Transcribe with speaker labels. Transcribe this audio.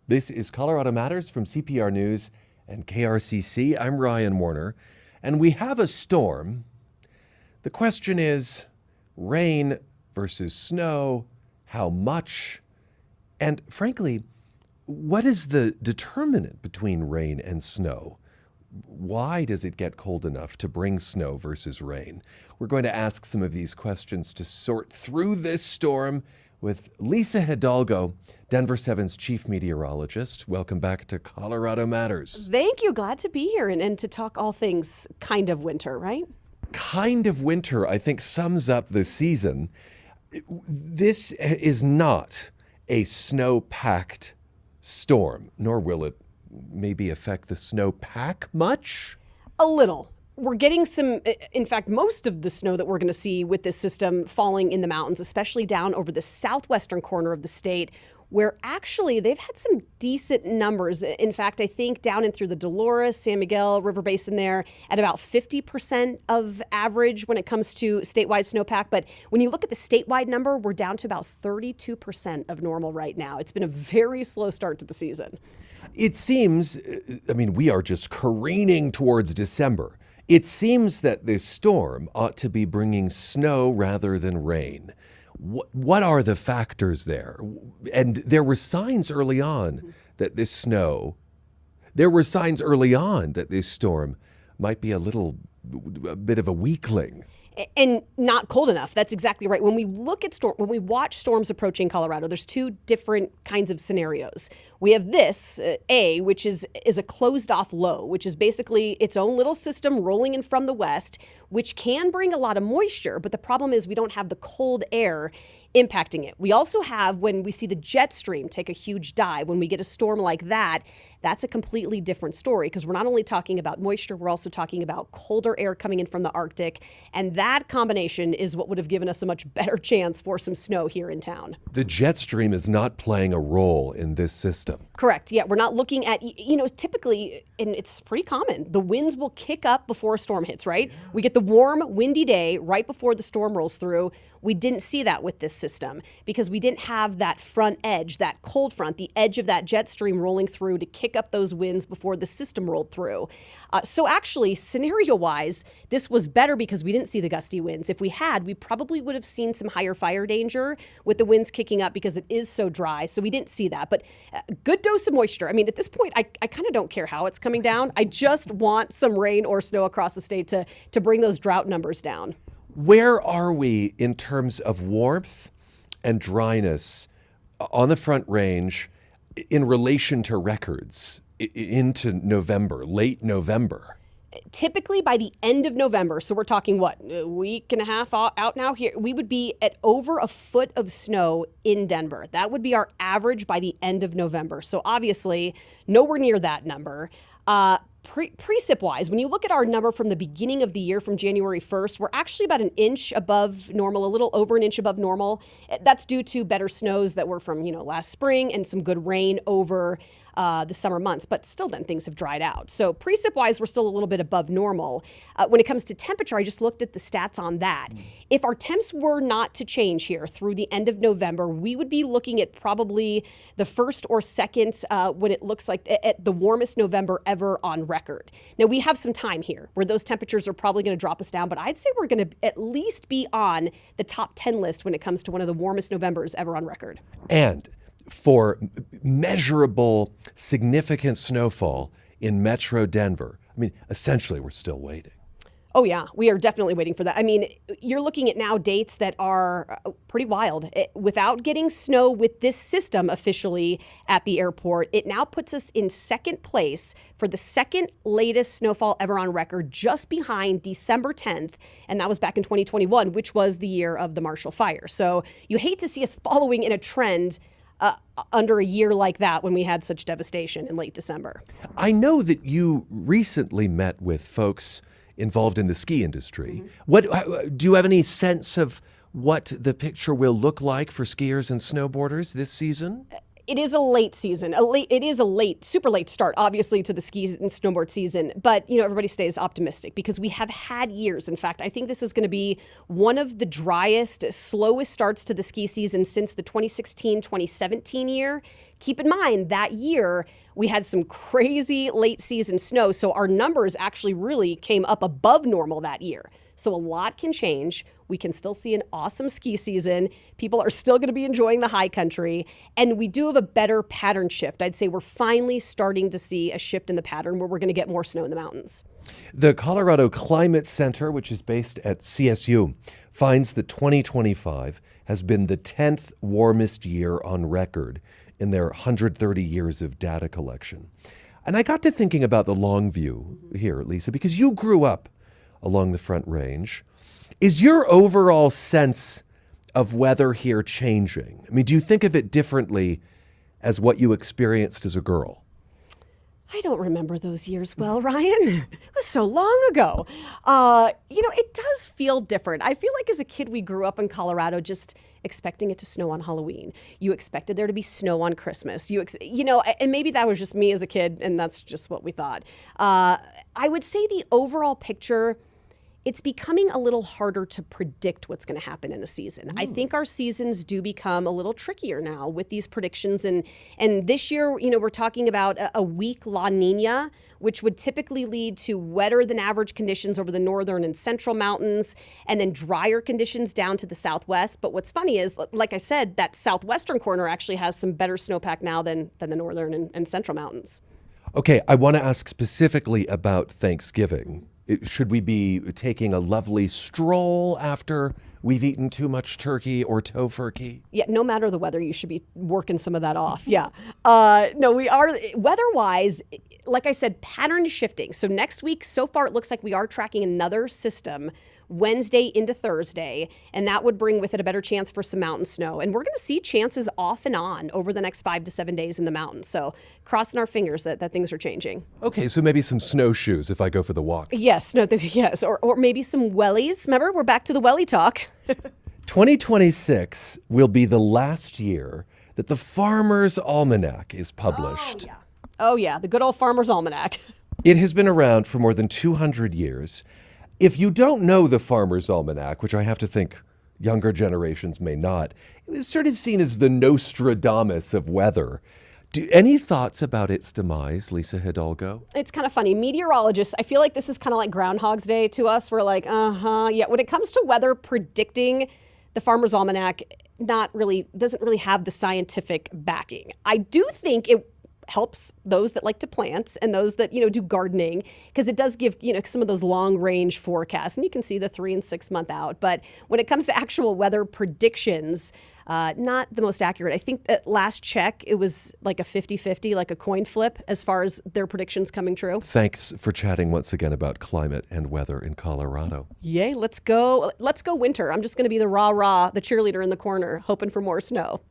Speaker 1: This is Colorado Matters from CPR News and KRCC. I'm Ryan Warner, and we have a storm. The question is rain versus snow, how much? And frankly, what is the determinant between rain and snow? Why does it get cold enough to bring snow versus rain? We're going to ask some of these questions to sort through this storm with Lisa Hidalgo, Denver7's Chief Meteorologist. Welcome back to Colorado Matters.
Speaker 2: Thank you. Glad to be here and to talk all things kind of winter, right?
Speaker 1: Kind of winter, I think, sums up the season. This is not a snow-packed storm, nor will it maybe affect the snowpack much?
Speaker 2: A little. We're getting some, in fact, most of the snow that we're going to see with this system falling in the mountains, especially down over the southwestern corner of the state, where actually they've had some decent numbers. In fact, I think down in through the Dolores, San Miguel River Basin there at about 50% of average when it comes to statewide snowpack. But when you look at the statewide number, we're down to about 32% of normal right now. It's been a very slow start to the season.
Speaker 1: It seems, we are just careening towards December. It seems that this storm ought to be bringing snow rather than rain. What are the factors there? And there were signs early on that this storm might be a bit of a weakling.
Speaker 2: And not cold enough. That's exactly right. When we look at when we watch storms approaching Colorado, there's two different kinds of scenarios. We have this, which is a closed off low, which is basically its own little system rolling in from the west, which can bring a lot of moisture. But the problem is we don't have the cold air impacting it. We also have, when we see the jet stream take a huge dive, when we get a storm like that, that's a completely different story, because we're not only talking about moisture, we're also talking about colder air coming in from the Arctic. And that combination is what would have given us a much better chance for some snow here in town.
Speaker 1: The jet stream is not playing a role in this system.
Speaker 2: Correct. Yeah, we're not looking at, typically, and it's pretty common, the winds will kick up before a storm hits, right? Yeah. We get the warm, windy day right before the storm rolls through. We didn't see that with this system because we didn't have that front edge, that cold front, the edge of that jet stream rolling through to kick up those winds before the system rolled through. So actually, scenario-wise, this was better because we didn't see the gusty winds. If we had, we probably would have seen some higher fire danger with the winds kicking up because it is so dry. So we didn't see that. But good dose of moisture. At this point, I kind of don't care how it's coming down. I just want some rain or snow across the state to bring those drought numbers down.
Speaker 1: Where are we in terms of warmth and dryness on the Front Range in relation to records into November, late November?
Speaker 2: Typically by the end of November, so we're talking a week and a half out now here, we would be at over a foot of snow in Denver. That would be our average by the end of November. So obviously nowhere near that number. Precip wise, when you look at our number from the beginning of the year, from January 1st, we're actually about an inch above normal, a little over an inch above normal. That's due to better snows that were from, last spring and some good rain over the summer months. But still then things have dried out. So precip wise, we're still a little bit above normal. When it comes to temperature, I just looked at the stats on that. If our temps were not to change here through the end of November, we would be looking at probably the first or second when it looks like at the warmest November ever on record. Now, we have some time here where those temperatures are probably going to drop us down, but I'd say we're going to at least be on the top 10 list when it comes to one of the warmest Novembers ever on record.
Speaker 1: And for measurable, significant snowfall in Metro Denver, essentially we're still waiting.
Speaker 2: Oh, yeah, we are definitely waiting for that. You're looking at now dates that are pretty wild. Without getting snow with this system officially at the airport, it now puts us in second place for the second latest snowfall ever on record, just behind December 10th. And that was back in 2021, which was the year of the Marshall Fire. So you hate to see us following in a trend under a year like that when we had such devastation in late December.
Speaker 1: I know that you recently met with folks involved in the ski industry. Do you have any sense of what the picture will look like for skiers and snowboarders this season?
Speaker 2: It is a late season. It is a late, super late start, obviously, to the ski and snowboard season. But, everybody stays optimistic because we have had years. In fact, I think this is going to be one of the driest, slowest starts to the ski season since the 2016-2017 year. Keep in mind, that year, we had some crazy late season snow. So our numbers actually really came up above normal that year. So a lot can change. We can still see an awesome ski season. People are still going to be enjoying the high country. And we do have a better pattern shift. I'd say we're finally starting to see a shift in the pattern where we're going to get more snow in the mountains.
Speaker 1: The Colorado Climate Center, which is based at CSU, finds that 2025 has been the 10th warmest year on record in their 130 years of data collection. And I got to thinking about the long view here, Lisa, because you grew up along the Front Range. Is your overall sense of weather here changing? I mean, do you think of it differently as what you experienced as a girl?
Speaker 2: I don't remember those years well, Ryan. It was so long ago. It does feel different. I feel like as a kid, we grew up in Colorado just expecting it to snow on Halloween. You expected there to be snow on Christmas. And maybe that was just me as a kid, and that's just what we thought. I would say the overall picture, it's becoming a little harder to predict what's going to happen in a season. I think our seasons do become a little trickier now with these predictions. And this year, we're talking about a weak La Nina, which would typically lead to wetter than average conditions over the northern and central mountains, and then drier conditions down to the southwest. But what's funny is, like I said, that southwestern corner actually has some better snowpack now than the northern and central mountains.
Speaker 1: Okay, I want to ask specifically about Thanksgiving. Should we be taking a lovely stroll after we've eaten too much turkey or tofurkey?
Speaker 2: Yeah, no matter the weather, you should be working some of that off. Yeah. No, we are, weather-wise, like I said, pattern shifting. So next week, so far, it looks like we are tracking another system Wednesday into Thursday, and that would bring with it a better chance for some mountain snow. And we're going to see chances off and on over the next 5 to 7 days in the mountains. So crossing our fingers that things are changing.
Speaker 1: Okay, so maybe some snowshoes if I go for the walk.
Speaker 2: Yes, yes, or maybe some wellies. Remember, we're back to the welly talk.
Speaker 1: 2026 will be the last year that the Farmer's Almanac is published.
Speaker 2: Oh, yeah, the good old Farmer's Almanac.
Speaker 1: It has been around for more than 200 years. If you don't know the Farmer's Almanac, which I have to think younger generations may not, it was sort of seen as the Nostradamus of weather. Any thoughts about its demise, Lisa Hidalgo?
Speaker 2: It's kind of funny. Meteorologists, I feel like this is kind of like Groundhog's Day to us. We're like, yeah. When it comes to weather predicting, the Farmer's Almanac doesn't really have the scientific backing. I do think it helps those that like to plant and those that, do gardening, because it does give, some of those long range forecasts, and you can see the 3 and 6 month out. But when it comes to actual weather predictions, not the most accurate. I think at last check, it was like a 50-50, like a coin flip as far as their predictions coming true.
Speaker 1: Thanks for chatting once again about climate and weather in Colorado.
Speaker 2: Yay, let's go winter. I'm just going to be the rah-rah, the cheerleader in the corner, hoping for more snow.